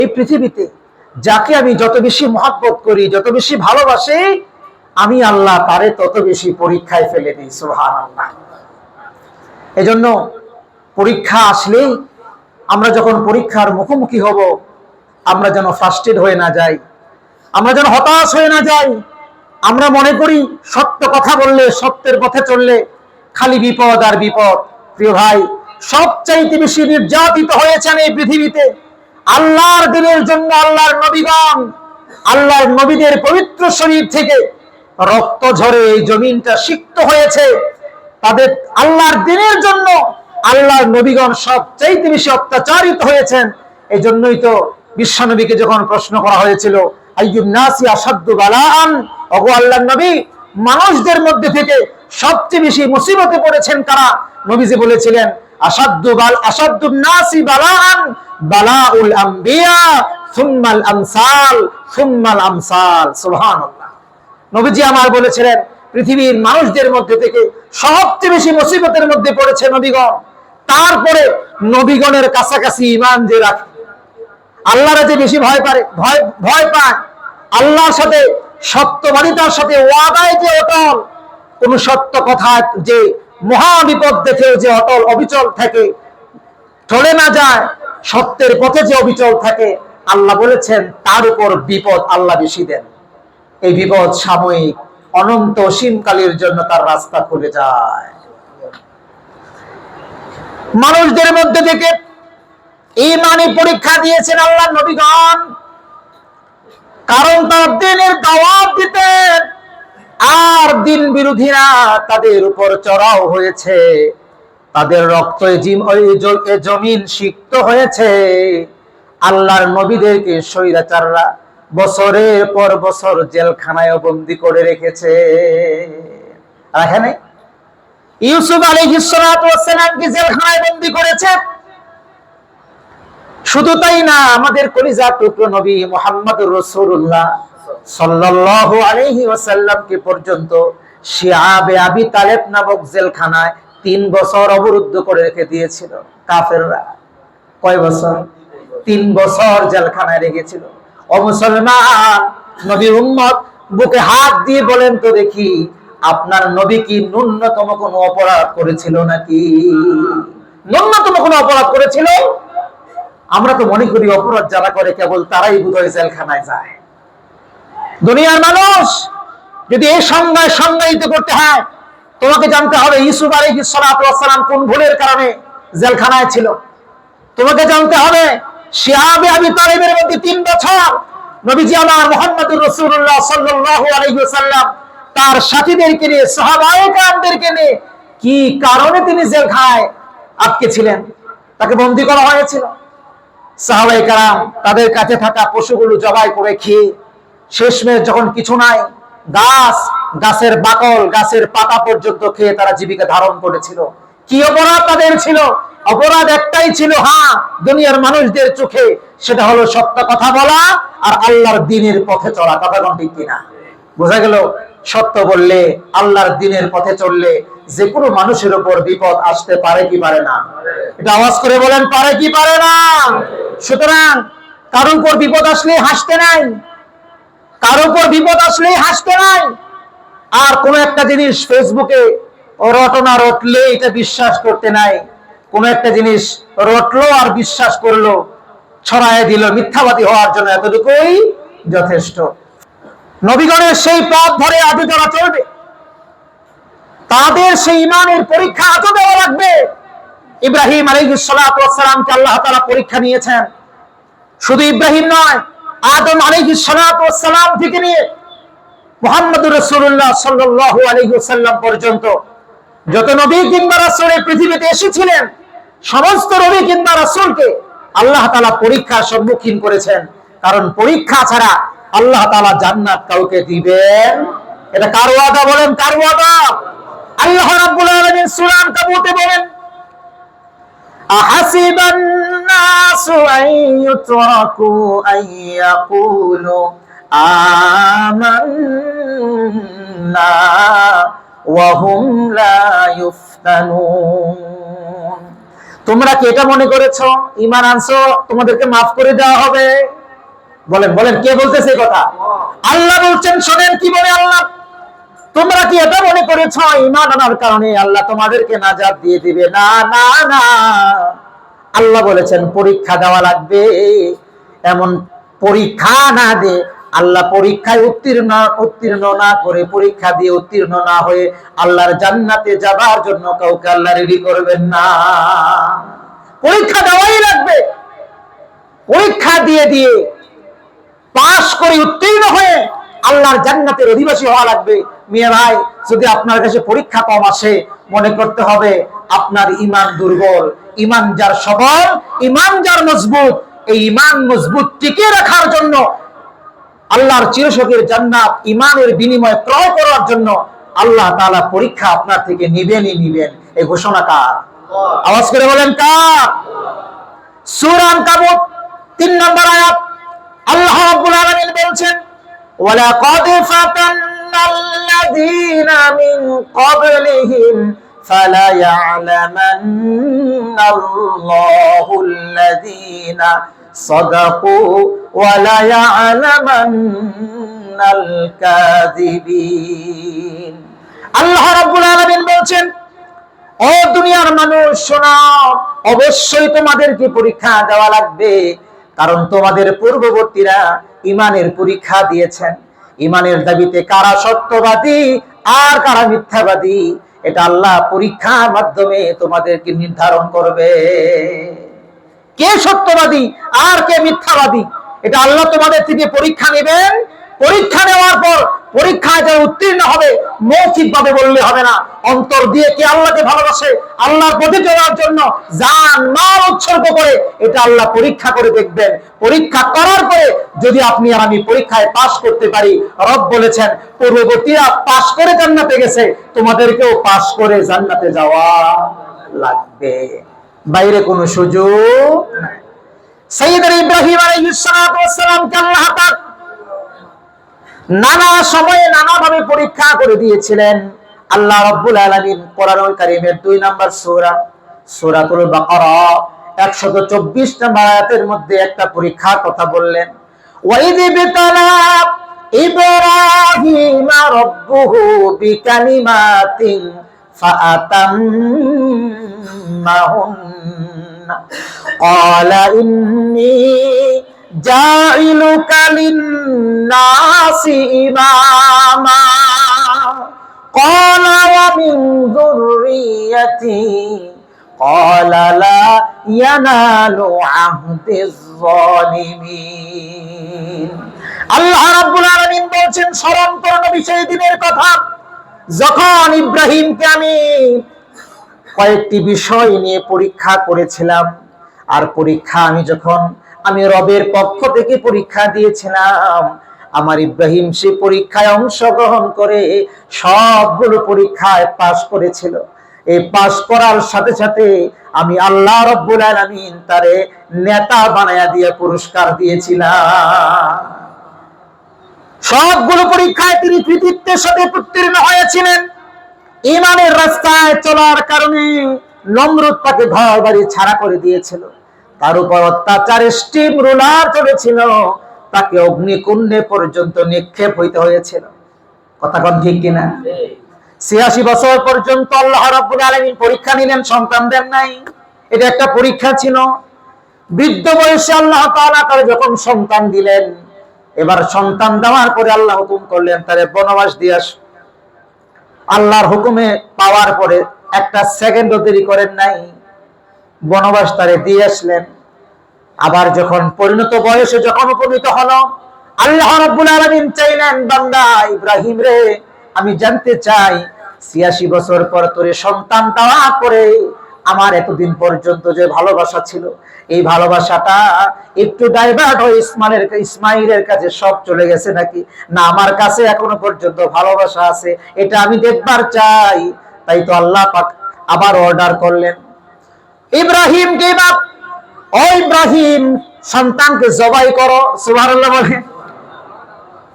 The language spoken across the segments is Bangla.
এই পৃথিবীতে যাকে আমি যত বেশি মহব্বত করি, যত বেশি ভালোবাসি, আমি আল্লাহ তারে তত বেশি পরীক্ষায় ফেলে দিই। সুবহানাল্লাহ। এজন্য পরীক্ষা আসলেই আমরা যখন পরীক্ষার মুখোমুখি হব, আমরা যেন ফ্রাস্ট্রেট হয়ে না যাই, আমরা যেন হতাশ হয়ে না যাই। আমরা মনে করি সত্য কথা বললে, সত্যের পথে চললে খালি বিপদ আর বিপদ। প্রিয় ভাই, সবচাইতে বেশি নির্যাতিত হয়েছেন এই পৃথিবীতে আল্লাহর দিনের জন্য আল্লাহর নবীগণ। আল্লাহর নবীদের পবিত্র শরীর থেকে রক্ত ঝরে এই জমিনটা সিক্ত হয়েছে। তাদের আল্লাহর দিনের জন্য আল্লাহর নবীগণ সবচাইতে বেশি অত্যাচারিত হয়েছেন। এই জন্যই তো বিশ্বনবীকে যখন প্রশ্ন করা হয়েছিল, আইয়ুন নাসি আশাদ্দু বালাআন, ওগো আল্লাহর নবী, মানুষদের মধ্যে থেকে সবচেয়ে বেশি মুসিবতে পড়েছেন কারা? নবীজি বলেছিলেন, আশাদ্দুন নাসি বালাআন বালাউল আম্বিয়া সুম্মাল আমসাল সুম্মাল আমসাল। সুবহানাল্লাহ। নবীজি আমার বলেছিলেন, পৃথিবীর মানুষদের মধ্যে থেকে সবচেয়ে বেশি মুসিবতের মধ্যে পড়েছে নবীগণ, তারপরে নবীগণের কাছাকাছি ঈমান যে রাখে, আল্লাহর যে বেশি ভয় পায়, আল্লাহর সাথে সত্যবাদিতার সাথে ওয়াদায় যে অটল, কোন সত্য কথা যে মহা বিপদ দেখেও যে অটল অবিচল থাকে, চলে না যায়, সত্যের পথে যে অবিচল থাকে, আল্লাহ বলেছেন তার উপর বিপদ আল্লাহ বেশি দেন। এই বিপদ সাময়িক, অনন্ত অসীমকালের জন্য তার রাস্তা খুলে যায়। মানুষদের মধ্যে থেকে ঈমানি পরীক্ষা দিয়েছেন আল্লাহর নবীগণ, কারণ তার দ্বীনের দাওয়াত দিতেন, আর দিন বিরোধীরা তাদের উপর চড়াও হয়েছে, তাদের রক্ত জমিন সিক্ত হয়েছে। আল্লাহর নবীদেরকে স্বৈরাচাররা বছরের পর বছর জেলখানায় বন্দী করে রেখেছে। এখানে ইউসুফ আলাইহিস সালাতু ওয়াস সালামকে জেলখানায় বন্দী করেছে। শুধু তাই না, আমাদের কলিজার টুকরো নবী মুহাম্মদুর রাসূলুল্লাহ সাল্লাল্লাহু আলাইহি ওয়াসাল্লামকে পর্যন্ত শিআবে আবি তালেব নামক জেলখানায় 3 বছর অবরুদ্ধ করে রেখে দিয়েছিল কাফেররা। কয় বছর? 3 বছর জেলখানায় রেখেছিল। ও মুসলমান, নবীর উম্মত, বুকে হাত দিয়ে বলেন তো দেখি, আপনার নবী কি ন্যূনতম কোনো অপরাধ করেছিল নাকি? ন্যূনতম কোনো অপরাধ করেছিল? আমরা তো মনে করি অপরাধ যারা করে কেবল তারাই বোধহয় জেলখানায় যায়। দুনিয়ার মানুষ যদি এই সংজ্ঞায় সংজ্ঞায়িত করতে হয়, তোমাকে জানতে হবে ইউসুফ আলাইহিস সালাতু ওয়াস সালাম কোন ভুলের কারণে জেলখানায় ছিল। তোমাকে জানতে হবে শিআবে আবি তালেবের মধ্যে 3 বছর নবীজি আমার মুহাম্মদুর রাসূলুল্লাহ সাল্লাল্লাহু আলাইহি ওয়াসাল্লাম তার সাথীদেরকে নিয়ে, সাহাবায়ে কেরামদেরকে নিয়ে কি কারণে তিনি জেলখানায় আটকে ছিলেন, তাকে বন্দী করা হয়েছিল। সাহাবায়ে কেরাম তাদের কাছে থাকা পশুগুলো জবাই করে খেয়ে শেষমেশ যখন কিছু নাই, গাছের বাকল, গাছের পাতা পর্যন্ত খেয়ে তারা জীবিকা ধারণ করেছিল। কি অপরাধ তাদের ছিল? অপরাধ একটাই ছিল, হ্যাঁ, দুনিয়ার মানুষদের চোখে, সেটা হলো সত্য কথা বলা আর আল্লাহর দ্বীনের পথে চলা। কথা কোন ঠিক কিনা? বোঝা গেল, সত্য বললে, আল্লাহর দ্বীনের পথে চললে যে কোনো মানুষের উপর বিপদ আসতে পারে কি পারে না? এটা আওয়াজ করে বলেন, পারে কি পারে না? সুতরাং কারোর উপর বিপদ আসলে হাসতে নাই, কারোর উপর বিপদ আসলে হাসতে নাই। আর কোন একটা জিনিস ফেসবুকে রটনা রটলে এটা বিশ্বাস করতে নাই। কোন একটা জিনিস রটলো আর বিশ্বাস করলো, ছড়ায় দিল, মিথ্যাবাদী হওয়ার জন্য এতটুকুই যথেষ্ট। নবীগণের সেই পথ ধরে আজও যারা চলবে, তাদের সেই ঈমানের পরীক্ষা আজও দেওয়া লাগবে। ইব্রাহিম আলাইহিস সালাতু ওয়াস সালামকে আল্লাহ তাআলা পরীক্ষা নিয়েছেন। শুধু ইব্রাহিম নয়, আদম আলাইহিস সালাতু ওয়াস সালাম থেকে নিয়ে মুহাম্মদুর রাসূলুল্লাহ সাল্লাল্লাহু আলাইহি ওয়াসাল্লাম পর্যন্ত যত নবী কিংবা রাসূল পৃথিবীতে এসেছিলেন, সমস্ত নবী কিংবা রাসূলকে আল্লাহ তাআলা পরীক্ষার সম্মুখীন করেছেন। কারণ পরীক্ষা ছাড়া আল্লাহ তাআলা জান্নাত কাউকে দিবেন? এটা কার ওয়াদা বলেন, কার ওয়াদা? আল্লাহ রাব্বুল আলামিন সূরা আনকাবুতে বলেন, আহাসিবান নাসু আন ইউতরাকু আন ইয়াকুলু আমান্না ওয়া হুম লা ইফতানুন। তোমরা কি এটা মনে করেছো ঈমান আনছো তোমাদেরকে মাফ করে দেওয়া হবে? বলেন বলেন, কে বলতেছে কথা? আল্লাহ বলছেন, শোনেন কি বলে আল্লাহ, তোমরা কি এটা মনে করেছো ঈমান আনার কারণে আল্লাহ তোমাদেরকে নাজাত দিয়ে দিবে? না না না, আল্লাহ বলেছেন পরীক্ষা দেওয়া লাগবে। এমন পরীক্ষা না দে আল্লাহ পরীক্ষায় উত্তীর্ণ না করে, পরীক্ষা দিয়ে উত্তীর্ণ না হয়ে আল্লাহর জান্নাতে যাবার জন্য কাউকে আল্লাহ রেডি করবেন না। পরীক্ষা দেওয়াই লাগবে। পরীক্ষা দিয়ে দিয়ে পাশ করে উত্তীর্ণ হয়ে আল্লাহর জান্নাতের অধিবাসী হওয়া লাগবে। মেয়ে ভাই, যদি আপনার কাছে পরীক্ষা কম আসে, মনে করতে হবে আপনার ঈমান দুর্বল। ঈমান যার সবল, ঈমান যার মজবুত, এই ঈমান মজবুত টিকে রাখার জন্য আল্লাহর চিরসুখের জান্নাত ঈমানের বিনিময়ে ক্রয় করার জন্য আল্লাহ তাআলা পরীক্ষা আপনার থেকে নিবেনই নিবেন। এই ঘোষণা কার? আওয়াজ করে বলেন কার? সূরা আনকাবুত 3 নম্বর আয়াত, আল্লাহ রাব্বুল আলামিন বলছেন, ওয়ালাকাদ ফাতান্নাল্লাযীনা মিন ক্বাবলিহিম ফালা ইয়া'লামান্নাল্লাহুল্লাযীনা সাদাকু ওয়ালা ইয়া'লামান্নাল কাযিবিন। আল্লাহ রাব্বুল আলামিন বলছেন, ও দুনিয়ার মানুষ শোনো, অবশ্যই তোমাদেরকে পরীক্ষা দেওয়া লাগবে, কারণ তোমাদের পূর্ববর্তীরা ঈমানের পরীক্ষা দিয়েছেন। ঈমানের দাবিতে কারা সত্যবাদী আর কারা মিথ্যাবাদী, এটা আল্লাহ পরীক্ষার মাধ্যমে তোমাদেরকে নির্ধারণ করবে। কে সত্যবাদী আর কে মিথ্যাবাদী, এটা আল্লাহ তোমাদের থেকে পরীক্ষা নেবেন। পরীক্ষা নেওয়ার পর পরীক্ষায় যারা উত্তীর্ণ হবে, মৌখিক ভাবে বললে হবে না, অন্তর দিয়ে কে আল্লাহকে ভালোবাসে, আল্লাহর পথে চলার জন্য জান মাল উৎসর্গ করে, এটা আল্লাহ পরীক্ষা করে দেখবেন। পরীক্ষা করার পরে যদি আপনি আর আমি পরীক্ষায় পাশ করতে পারি, রব বলেছেন পূর্ববর্তীরা পাশ করে জান্নাতে গেছে, তোমাদেরকেও পাশ করে জান্নাতে যাওয়া লাগবে, বাইরে কোনো সুযোগ নাই। সাইয়েদনা ইব্রাহিম আলাইহিস সালাতু ওয়াস সালামকে আল্লাহ পাক নানা সময়ে নানা ভাবে পরীক্ষা করে দিয়েছিলেন। আল্লাহ রাব্বুল আলামিন কোরআনুল কারীমের 2 নম্বর সূরা সূরাতুল বাকারা 124 নম্বর আয়াতের মধ্যে একটা পরীক্ষার কথা বললেন। ওয়াইয বিতালা ইব্রাহিমা রাব্বুহু বিকালিমাতিন ফাআতাম্মাহুন্না ক্বালা ইন্নী জাইলুকা লিন্নাসি ইমামা ক্বালা ওয়া মিন যুররিয়াতি ক্বালা লা ইয়ানালু আহদিজ যালিমিন। আল্লাহ রাব্বুল আলামিন বলেন, স্মরণ করো নবী সেই দিনের কথা যখন ইব্রাহিমকে আমি কয়েকটি বিষয় নিয়ে পরীক্ষা করেছিলাম। আর পরীক্ষা আমি রবের পক্ষ থেকে পরীক্ষা দিয়েছিলাম। আমার ইব্রাহিম সেই পরীক্ষায় অংশগ্রহণ করে সবগুলো পরীক্ষায় পাশ করেছিল। এই পাশ করার সাথে সাথে আমি আল্লাহ রাব্বুল আলামিন তারে নেতা বানায়া দিয়ে পুরস্কার দিয়েছিলাম। সবগুলো পরীক্ষায় তিনি কৃতিত্বের সাথে উত্তীর্ণ হয়েছিলেন। ঈমানের রাস্তায় চলার কারণে নমরুদ তাকে ঘর বাড়ি ছাড়া করে দিয়েছিল, তার উপর অত্যাচারের স্টিম রুলার চলেছিল, তাকে অগ্নিকুণ্ডে পর্যন্ত নিক্ষেপ হইতে হয়েছিল। কথা কোন ঠিক কিনা? 86 বছর পর্যন্ত আল্লাহ রাব্বুল আলামিন পরীক্ষা নিলেন, সন্তান দেন নাই। এটা একটা পরীক্ষা ছিল। বৃদ্ধ বয়সে আল্লাহ তাআলা তার যখন সন্তান দিলেন, এবার সন্তান দেওয়ার পরে আল্লাহ হুকুম করলেন তারে বনবাস দিয়ে আস। আল্লাহর হুকুমে পাওয়ার পরে একটা সেকেন্ডও দেরি করেন নাই, বনবাস তারে দিয়ে আসলেন। আবার যখন পরিণত বয়সে যখন উপনীত হলো, আল্লাহ রাব্বুল আলামিন চাইলেন, বান্দা ইব্রাহিম রে, আমি জানতে চাই 86 বছর পর তোরে সন্তান দেওয়া করে আমার এতদিন পর্যন্ত যে ভালোবাসা ছিল, এই ভালোবাসাটা একটু ডাইভার্ট হয়ে ইসমাইলের কাছে সব চলে গেছে নাকি, না আমার কাছে এখনো পর্যন্ত ভালোবাসা আছে, এটা আমি দেখবার চাই। তাই তো আল্লাহ পাক আবার অর্ডার করলেন ইব্রাহিমকে, বাপ ও ইব্রাহিম, সন্তানকে জবাই করো। সুবহানাল্লাহ বলে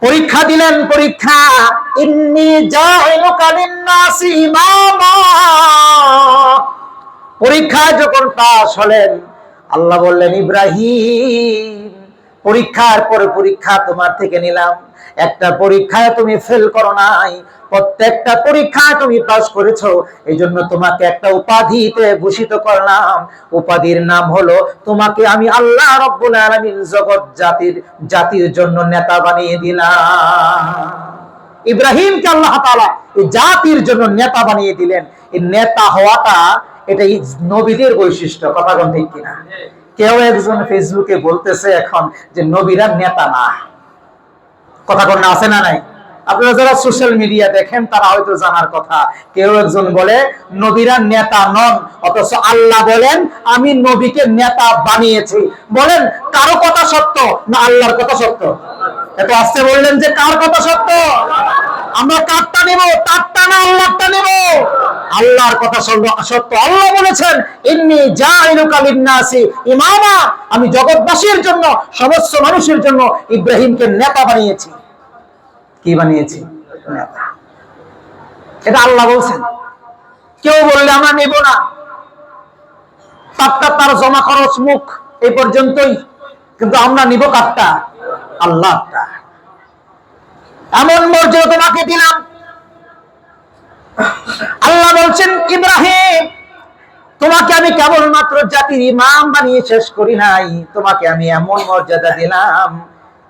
পরীক্ষা দিলেন। পরীক্ষা, ইন্নী জাইলুকা লিন্নাসি ইমামা, পরীক্ষায় যখন পাস হলেন, আল্লাহ বললেন, ইব্রাহিম, পরীক্ষার পরে পরীক্ষা তোমার থেকে নিলাম, একটা পরীক্ষায় তুমি ফেল করো নাই, প্রত্যেকটা পরীক্ষায় তুমি পাস করেছো, এই জন্য তোমাকে একটা উপাধিতে ভূষিত করলাম। উপাধির নাম হলো, তোমাকে আমি আল্লাহ রাব্বুল আলামিন জগৎ জাতির জন্য নেতা বানিয়ে দিলাম। ইব্রাহিমকে আল্লাহ তাআলা এই জাতির জন্য নেতা বানিয়ে দিলেন। এই নেতা হওয়াটা এটাই নবীদের বৈশিষ্ট্য। কথা কোন ঠিক কিনা? কেউ একজন ফেসবুকে বলতেছে এখন যে নবীরা নেতা না। কথা কোন না, আছে না নাই? আপনারা যারা সোশ্যাল মিডিয়া দেখেন তারা হয়তো জানার কথা। কেউ একজন বলে নবীরা নেতা নন, অথচ আল্লাহ বলেন আমি নবীকে নেতা বানিয়েছি। বলেন কারো কথা সত্য না আল্লাহর কথা সত্য? এত আস্তে বললেন যে কার কথা সত্য? আমরা কারটা নেব? তারটা না আল্লাহরটা নেব? আল্লাহর কথা সত্য। আল্লাহ বলেছেন, ইন্নী জাইলুকা লিন-নাসি ইমামা, আমি জগৎবাসীর জন্য, সমস্ত মানুষের জন্য ইব্রাহিমকে নেতা বানিয়েছি। কি বানিয়েছি? নেতা। এটা আল্লাহ বলছেন। কেউ বললে আমরা নেব না, তার জমা খরচ মুখ এই পর্যন্তই, কিন্তু আমরা নিব কারটা? আল্লাহটা। এমন মর্যাদা তোমাকে দিলাম। আল্লাহ বলছেন, ইব্রাহিম, তোমাকে আমি কেবলমাত্র জাতির ইমাম বানিয়ে শেষ করি নাই, তোমাকে আমি এমন মর্যাদা দিলাম,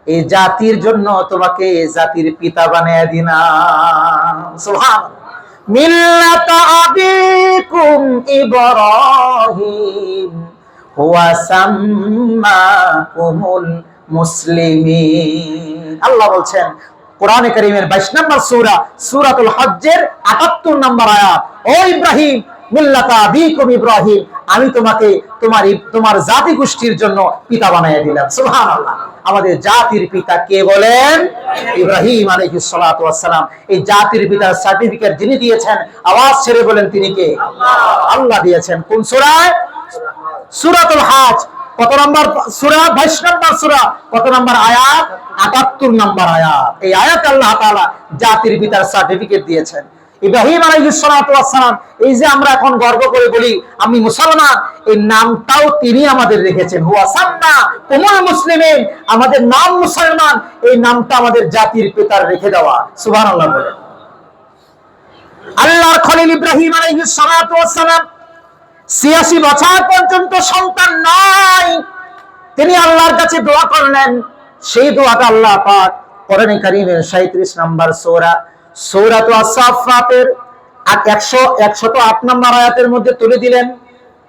এই জাতির জন্য তোমাকে জাতির পিতা বানিয়ে দিলাম। সুবহানাল্লাহ। মিল্লাতা আবিকুম ইব্রাহিম হুয়া সাম্মাকুমুল মুসলিমিন। আল্লাহ বলছেন কোরআনে কারীমের 22 নম্বর সূরা, সূরাতুল হজ্জের 78 নম্বর আয়াত, ও ইব্রাহিম, মিল্লাতা আবিকুম ইব্রাহিম, আমি তোমাকে তোমার জাতি গোষ্ঠীর জন্য পিতা বানিয়ে দিলাম। সুবহানাল্লাহ। আমাদের জাতির পিতা কে বলেন? ইব্রাহিম আলাইহিস সালাতু ওয়াস সালাম। এই জাতির পিতার সার্টিফিকেট যিনি দিয়েছেন, আওয়াজ ছেড়ে বলেন তিনি কে? আল্লাহ দিয়েছেন। কোন সূরায়? সূরাতুল হজ। কত নম্বর সূরা? 22 নম্বর সূরা। কত নম্বর আয়াত? 78 নম্বর আয়াত। এই আয়াতে আল্লাহ তাআলা জাতির পিতার সার্টিফিকেট দিয়েছেন। ইব্রাহিম আলাইহিস সালাতু ওয়াস সালাম, এই যে আমরা এখন গর্ব করে বলি আমি মুসলমান, এই নামটাও তিনি আমাদের রেখেছেন। হুয়া সাম্মা কুমুল মুসলিমিন, আমাদের নাম মুসলমান, এই নামটা আমাদের জাতির পিতার রেখে দেওয়া। সুবহানাল্লাহ বলে। আল্লাহর খলিল ইব্রাহিম আলাইহিস সালাতু ওয়াস সালাম 86 বছর পর্যন্ত সন্তান নাই। তিনি আল্লাহর কাছে দোয়া করলেন। সেই দোয়াটা আল্লাহ পাক কোরআনে কারীমের 37 নম্বর সূরা, সূরাতুল আস-সাফফাতের 108 নম্বর আয়াতের মধ্যে তুলে দিলেন।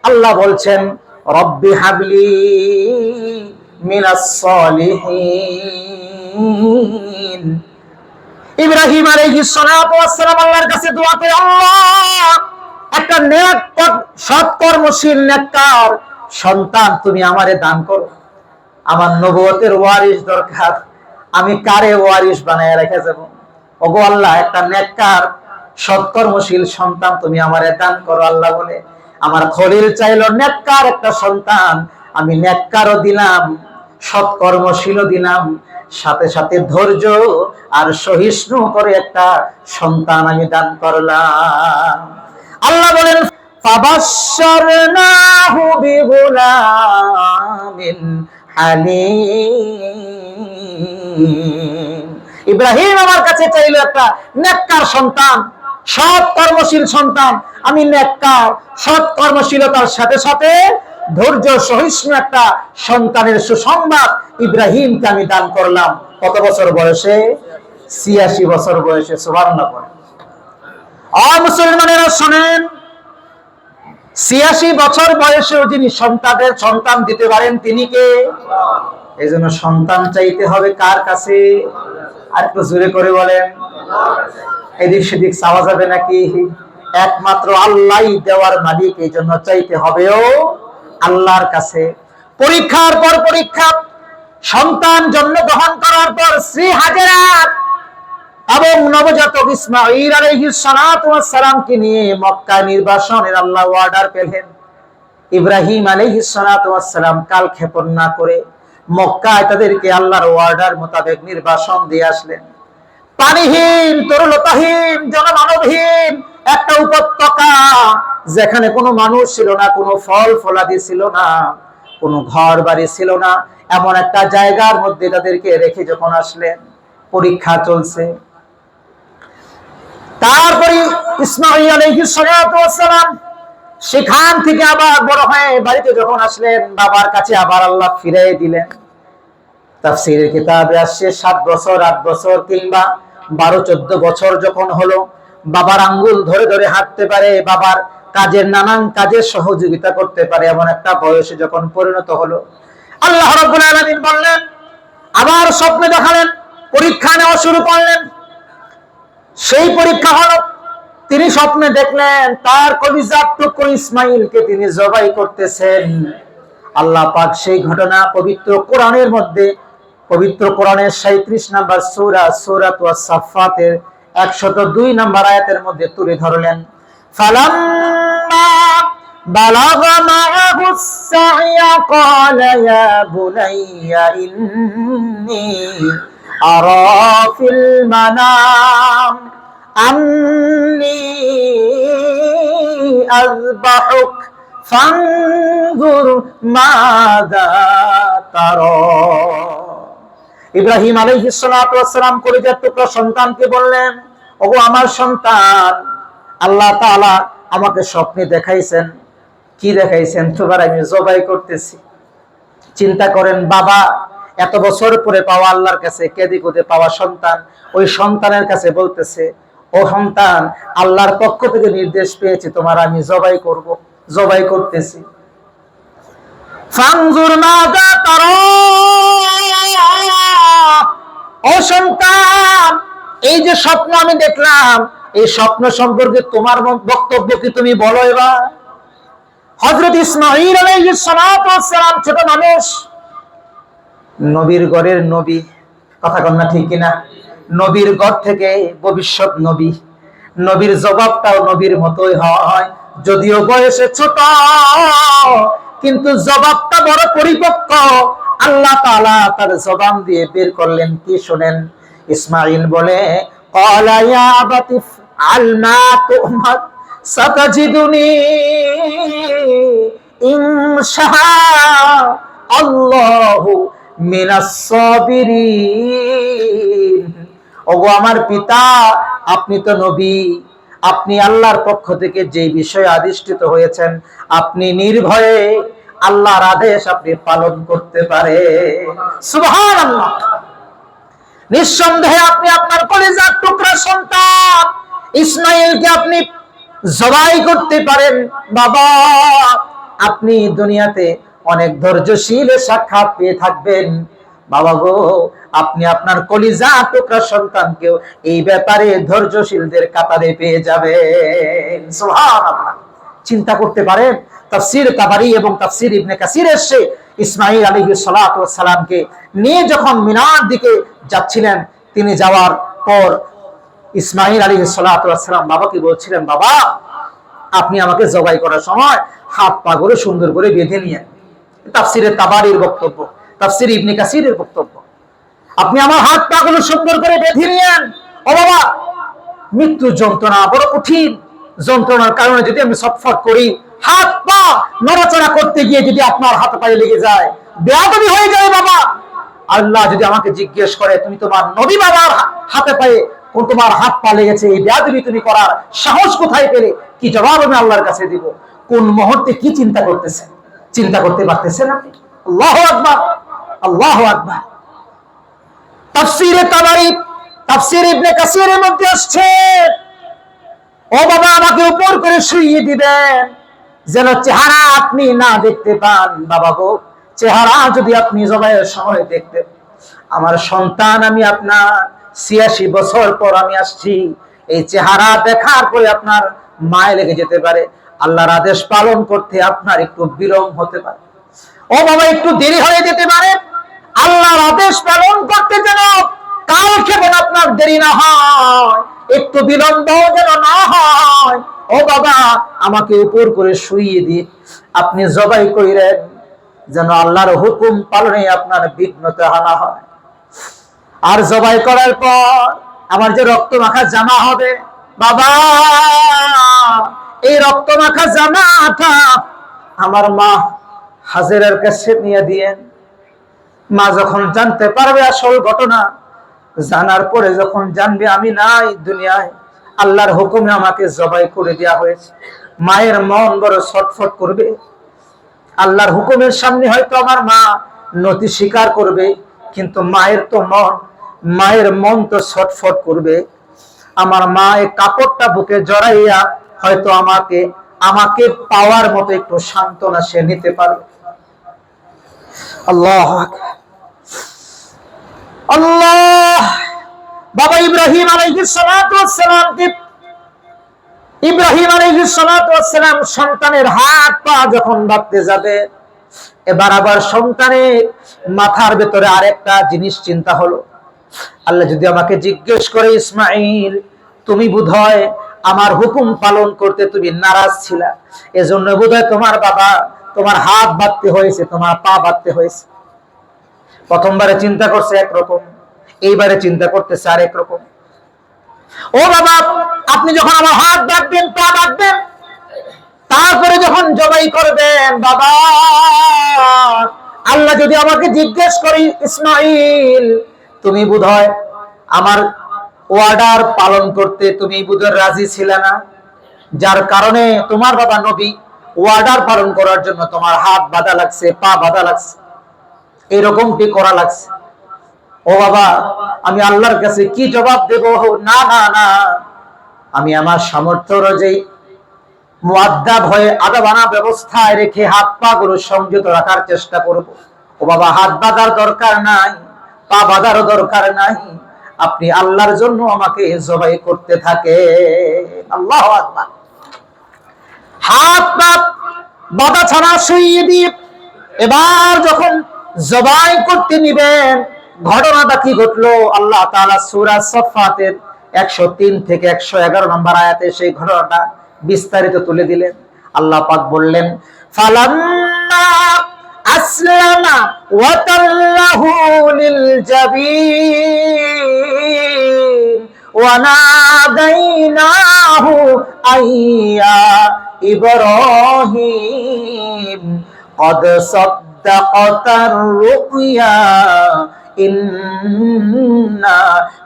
আল্লাহ বলছেন, রব্বি হাবলি মিনাস সলিহিন। ইব্রাহিম আলাইহিস সালাতু ওয়াস সালাম আল্লাহর কাছে দোয়া করে, আল্লাহ, একটা নেক সৎকর্মশীল নেককার সন্তান তুমি আমারে দান করো। আমার নবুয়তের ওয়ারিস দরকার, আমি কারে ওয়ারিস বানায় রেখে যাব? ওগো আল্লাহ, একটা নেককার সৎকর্মশীল সন্তান তুমি আমারে দান করো। আল্লাহ বলে, আমার খলিল চাইল নেককার একটা সন্তান, আমি নেককারও দিলাম, সৎকর্মশীলও দিলাম, সাথে সাথে ধৈর্য আর সহিষ্ণু করে একটা সন্তান আমি দান করলাম। আল্লাহ বলেন, ফাবাশশারনাহু বিগুলামিন হালিম। ইব্রাহিম আমার কাছে চাইল একটা নেককার সন্তান, সৎ কর্মশীল সন্তান। আমি নেককার, সৎ কর্মশীলতার সাথে সাথে ধৈর্য সহিষ্ণু একটা সন্তানের সুসংবাদ ইব্রাহিমকে আমি দান করলাম। কত বছর বয়সে? 86 বছর বয়সে। সুবহানাল্লাহ। মুসলমানেরা শোনেন, 86 বছর বয়সেও যিনি সন্তান দিতে পারেন তিনি কে? এই জন্য সন্তান চাইতে হবে কার কাছে? আর একটু জোরে করে বলেন। এদিক সেদিক চাওয়া যাবে নাকি? একমাত্র আল্লাহই দেওয়ার মালিক, এই জন্য চাইতে হবেও আল্লাহর কাছে। পরীক্ষার পর পরীক্ষা, সন্তান জন্মগ্রহণ করার পর শ্রী হাজেরা এবং নবজাতক ইসমাঈল আলাইহিস সালাতু ওয়াস সালামকে নিয়ে মক্কা নির্বাসনের আল্লাহ অর্ডার পেলেন। ইব্রাহিম আলাইহিস সালাতু ওয়াস সালাম কালক্ষেপণ না করে মক্কায় তাদেরকে আল্লাহর অর্ডার মোতাবেক নির্বাসন দিয়ে আসলেন। পানিহীন, তরলতাহীন, জনমানবহীন একটা উপত্যকা, যেখানে কোনো মানুষ ছিল না, কোনো ফল ফলাদি ছিল না, কোনো ঘর বাড়ি ছিল না, এমন একটা জায়গার মধ্যে তাদেরকে রেখে যখন আসলেন, পরীক্ষা চলছে। তারপরে ইসমাঈল আলাইহিস সালাতু ওয়াস সালাম সেখান থেকে আবার বড় হয়ে বাড়িতে যখন আসলেন, বাবার কাছে আবার আল্লাহ ফিরিয়ে দিলেন। তাফসীরের কিতাবে আসছে 7 বছর 8 বছর কিংবা 12-14 বছর যখন হলো, বাবার আঙ্গুল ধরে ধরে হাঁটতে পারে, বাবার কাজের নানান কাজের সহযোগিতা করতে পারে, এমন একটা বয়সে যখন পরিণত হলো, আল্লাহ রাব্বুল আলামিন বললেন, আবার স্বপ্নে দেখালেন, পরীক্ষা নেওয়া শুরু করলেন। সেই পরীক্ষা হলো, তিনি স্বপ্নে দেখলেন তার কলিজার টুকরো ইসমাঈলকে তিনি জবাই করতেছেন। আল্লাহ পাক সেই ঘটনা পবিত্র কোরআনের মধ্যে, পবিত্র কোরআনের 37 নম্বর সূরা সূরাতুস সাফফাতের 102 নম্বর আয়াতের মধ্যে তুলে ধরলেন। ফালাম্মা বালাগা মা'আহুস সা'য়া ক্বালা ইয়া বুনাইয়া ইন্নী আরা ফিল মানাম আন্নী আযবাহুক ফানজুর মাযা তারা। ইব্রাহিম আলাইহিস সালাতু ওয়াস সালাম কলিজার টুকরা সন্তানকে বললেন, ওগো আমার সন্তান, আল্লাহ তাআলা আমাকে স্বপ্নে দেখাইছেন। কি দেখাইছেন? তোমার আমি জবাই করতেছি। চিন্তা করেন, বাবা এত বছর পরে পাওয়া, আল্লাহর কাছে কেঁদে কুঁদে পাওয়া সন্তান, ওই সন্তানের কাছে বলতেছে, ও সন্তান, আল্লাহর পক্ষ থেকে নির্দেশ পেয়েছি, তোমার আমি জবাই করব, জবাই করতেছি। ফানজুর মাযা তারা, ও সন্তান, এই যে স্বপ্ন আমি দেখলাম, এই স্বপ্ন সম্পর্কে তোমার বক্তব্য কি, তুমি বলো। এবার হযরত ইসমাঈল আলাইহিস সালাতু ওয়াস সালাম ছোট মানুষ, নবীর ঘরের নবী, কথা কন না ঠিক কিনা? নবীর ঘর থেকে ভবিষ্যৎ নবী, নবীর জবাবটাও নবীর মতোই হয়, যদিও বয়সে ছোট, কিন্তু জবাবটা বড় পরিপক্ক। আল্লাহ তাআলা তার জবান দিয়ে বের করলেন, কি শুনেন? ইসমাঈল বলে, ক্বালা ইয়া আবাতি আল মা তু'মার সাতাজিদুনি ইনশাআল্লাহু মিনাস সাবিরিন। ওগো আমার পিতা, আপনি তো নবী, আপনি আল্লাহর পক্ষ থেকে যে বিষয়ে আদিষ্টিত হয়েছেন, আপনি নির্ভয়ে আল্লাহর আদেশ আপনি পালন করতে পারেন। সুবহানাল্লাহ। নিঃসন্দেহে আপনি আপনার কলিজার টুকরা সন্তান ইসমাঈলকে আপনি জবাই করতে পারেন। বাবা, আপনি দুনিয়াতে অনেক ধৈর্যশীল সাক্ষাৎ পেয়ে থাকবেন। বাবা গো, আপনি আপনার কলিজা টুকরা সন্তানকেও এই ব্যাপারে ধৈর্যশীলদের কাতারে পেয়ে যাবেন। সুবহানাল্লাহ। চিন্তা করতে পারেন, তাফসীর তাবারী এবং তাফসীর ইবনে কাসীর এসে ইসমাঈল আলাইহিস সালাতু ওয়াস সালামকে নিয়ে যখন মিনার দিকে যাচ্ছিলেন, তিনি যাওয়ার পর ইসমাঈল আলাইহিস সালাতু ওয়াস সালাম বাবাকে বলছিলেন, বাবা, আপনি আমাকে জবাই করার সময় হাত পা করে সুন্দর করে বেঁধে নিয়েন। তাফসীরে তাবারীর বক্তব্য, তাফসীর ইবনে কাসীরের বক্তব্য, আপনি আমার হাত পা গুলো সুন্দর করে বেঁধে নিয়েন। ও বাবা, মৃত্যু যন্ত্রণা বড় কঠিন, যন্ত্রণার কারণে যদি আমি ছটফট করি, হাত পা নড়াচড়া করতে গিয়ে যদি আপনার হাত পায়ে লেগে যায়, বেয়াদবি হয়ে যায়। বাবা, আল্লাহ যদি আমাকে জিজ্ঞেস করে, তুমি তোমার নবী বাবার হাতে পায়ে তোমার হাত পা লেগেছে, এই বেয়াদবি তুমি করার সাহস কোথায় পেলে, কি জবাব আমি আল্লাহর কাছে দিব? কোন মুহূর্তে কি চিন্তা করতেছেন? চিন্তা করতে পারতেছেন আপনি? আল্লাহু আকবার, আল্লাহু আকবার। তাফসীরে তাবারী, তাফসীর ইবনে কাসীরের মধ্যে আসছে, ও বাবা, আমাকে উপর করে শুইয়ে দিবেন যেন চেহারা আপনি না দেখতে পান। বাবা গো, চেহারা যদি আপনি জবাইয়ের সময় দেখতেন, আমার সন্তান, আমি আপনার 86 বছর পর আমি আসছি, এই চেহারা দেখার পরে আপনার মায় লেগে যেতে পারে, আল্লাহর আদেশ পালন করতে আপনার একটু বিলম্ব হতে পারে। ও বাবা, একটু দেরি হয়ে যেতে পারে, আল্লাহর আদেশ পালন করতে যেন কাল কেবল আপনার দেরি না হয়, একটু বিলম্ব যেন না হয়। ও বাবা, আমাকে উপর করে শুইয়ে দিয়ে আপনি জবাই কইরেন, যেন আল্লাহর হুকুম পালনে আপনার বিঘ্নতা হানা হয়। আর জবাই করার পর আমার যে রক্ত মাখা জামা হবে, বাবা এই রক্ত মাখা জামাটা আমার মা হাজেরার কাছে নিয়ে দিয়েন। মা যখন জানতে পারবে আসল ঘটনা, জানার পরে যখন জানবে আমি নাই দুনিয়ায়, আল্লাহর হুকুমে আমাকে জবাই করে দেওয়া হয়েছে, মায়ের মন বড় ছটফট করবে। আল্লাহর হুকুমের সামনে হয়তো আমার মা নতি স্বীকার করবে, কিন্তু মায়ের মন তো ছটফট করবে। আমার মা এই কাপড়টা বুকে জড়াইয়া হয়তো আমাকে পাওয়ার মতো একটু সান্ত্বনা সে নিতে পারবে। আল্লাহ আল্লাহ। বাবা ইব্রাহিম আলাইহিস সালাতু ওয়াস সালাম সন্তানের হাত পা যখন বাঁধতে যাবে, এবার আবার সন্তানের মাথার ভেতরে আরেকটা জিনিস চিন্তা হলো, আল্লাহ যদি আমাকে জিজ্ঞেস করে ইসমাইল তুমি বোধহয় আমার হুকুম পালন করতে তুমি নারাজ ছিলা, এজন্য বোধহয় তোমার বাবা তোমার হাত বাঁধতে হয়েছে, তোমার পা বাঁধতে হয়েছে। প্রথমবারে চিন্তা করছে একরকম, এইবারে চিন্তা করতেছে আরেক রকম। ও বাবা, আপনি যখন আমার হাত বাঁধবেন পা বাঁধবেন, তারপরে যখন জবাই করবেন, বাবা আল্লাহ যদি আমাকে জিজ্ঞেস করি ইসমাইল তুমি বোধহয় আমার অর্ডার পালন করতে তুমি বোধহয় রাজি ছিলে না, যার কারণে তোমার বাবা নবী অর্ডার পালন করার জন্য তোমার হাত বাঁধা লাগছে, পা বাঁধা লাগছে, এরকমটি করা লাগছে। ও বাবা, আমি আল্লাহর কাছে কি জবাব দেব? না না না, আমি আমার সামর্থ্য অনুযায়ী মুআদ্দাব হয়ে আদাবানা ব্যবস্থায় রেখে হাত পা গুলো সংযত রাখার চেষ্টা করব। ও বাবা, হাত বাঁধার দরকার নাই, পা বাঁধারও দরকার নাই, আপনি আল্লাহর জন্য আমাকে জবাই করতে থাকে। আল্লাহু আকবার। হাত পা বাঁধা ছাড়া শুইয়ে দিয়ে এবার যখন জবাই করতে নিবেন, ঘটনাটা কি ঘটলো আল্লাহ তাআলা সূরা সাফফাতের 103 থেকে 111 নম্বর আয়াতে সেই ঘটনাটা বিস্তারিত তুলে দিলেন। আল্লাহ পাক বললেন ফালাম্মা আসলামা ওয়া তাল্লাহু লিল জাবিন ওয়া নাদাইনাহু আইয়া ইব্রাহিম قد صدقت الرؤيا إنا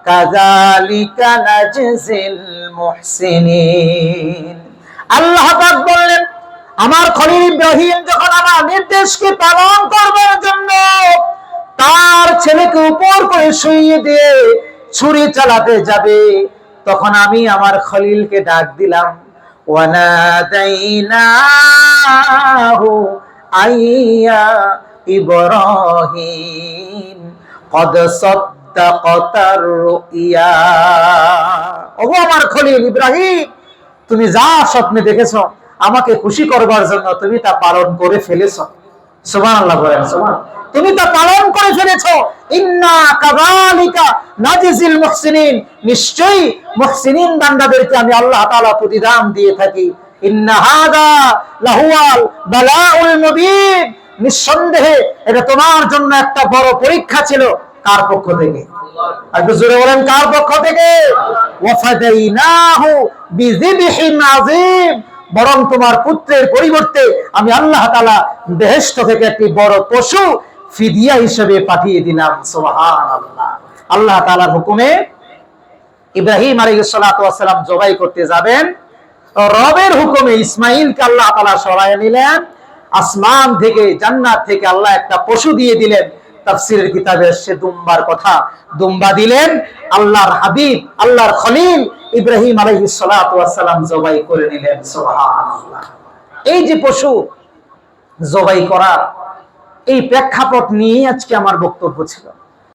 كذلك نجزي المحسنين। আল্লাহ পাক বললেন আমার খলিল ইব্রাহিম যখন আমার নির্দেশকে পালন করবার জন্য তার ছেলেকে উপর করে শুইয়ে দিয়ে ছুরি চালাতে যাবে, তখন আমি আমার খলিলকে ডাক দিলাম, ওয়ানাদাইনাহু আইয়া ইব্রাহিম কদ সাদ্দাকাতার রুইয়া। ওগো আমার খলিল ইব্রাহিম, তুমি যা স্বপ্নে দেখেছো আমাকে খুশি করবার জন্য তুমি তা পালন করে ফেলেছো। সুবহানাল্লাহ বলেন সুবহান। তুমি তা পালন করে ফেলেছো। ইন্না কাযালিকা নাজিজিল মুহসিনিন, নিশ্চয়ই মুহসিনিন বান্দাদেরকে আমি আল্লাহ তাআলা প্রতিদান দিয়ে থাকি। ইন্না হাযা লাহুয়াল বালাউল মুবিন, নিঃসন্দেহে এটা তোমার জন্য একটা বড় পরীক্ষা ছিল। কার পক্ষ থেকে? একটু জোরে বলেন, কার পক্ষ থেকে? ওয়াফাদাইনাহু বিযিবহিন আযীম, বরং তোমার পুত্রের পরিবর্তে আমি আল্লাহ তাআলা বেহেশত থেকে একটি বড় পশু ফিদিয়া হিসেবে পাঠিয়ে দিলাম। সুবহানাল্লাহ। আল্লাহ তাআলার হুকুমে ইব্রাহিম আলাইহিস সালাতু ওয়াস সালাম জবাই করতে যাবেন, রবের হুকুমে ইসমাইলকে আল্লাহ তাআলা সরায় নিলেন। আসমান থেকে, জান্নাত থেকে আল্লাহ একটা পশু দিয়ে দিলেন। তাফসীরের কিতাবে এসেছে দুম্বার কথা, দুম্বা দিলেন। আল্লাহর হাবিব, আল্লাহর খলিল ইব্রাহিম আলাইহিস সালাতু ওয়াস সালাম জবাই করে নিলেন। সুবহানাল্লাহ। এই যে পশু জবাই করা, এই প্রেক্ষাপট নিয়ে আজকে আমার বক্তব্য ছিল।